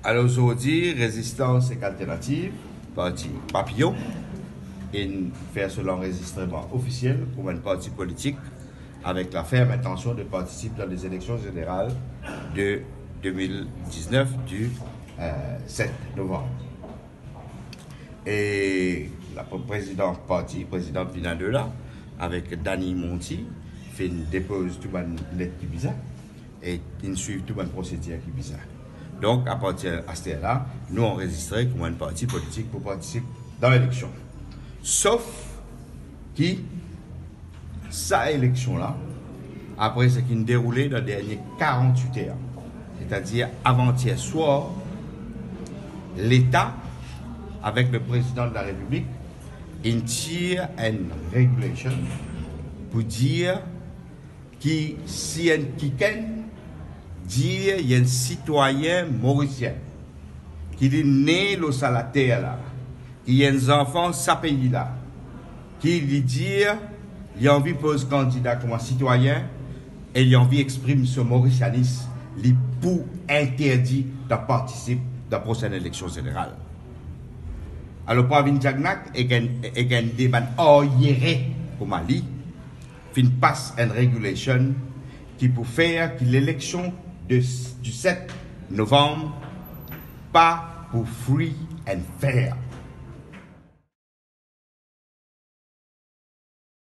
Alors aujourd'hui, Résistance et Alternative, parti Papillon, et faire cela enregistrement officiel pour un parti politique avec la ferme intention de participer dans les élections générales de 2019 du 7 novembre. Et la présidente vient de là, avec Dani Monti, fait une dépose tout une lettre qui bizarre et ils suivent tout un procédure qui bizarre. Donc, à partir de ce là nous enregistrons comme un parti politique pour participer dans l'élection. Sauf qui, sa élection-là, après ce qui a déroulé dans les dernières 48 heures, c'est-à-dire avant-hier soir, l'État, avec le président de la République, il tire une régulation pour dire que si un quelqu'un dire il y a un citoyen mauricien qui est né à la terre là, qui a un enfant sa pays là, qui lui dit il a envie de poser candidat comme un citoyen et il a envie d'exprimer ce mauricianisme, il pour interdit de participer à la prochaine élection générale. Alors pour Avin Jagnak et un débat oriéré au Mali, fin passe une régulation qui peut faire que l'élection du 7 novembre pas pour free and fair.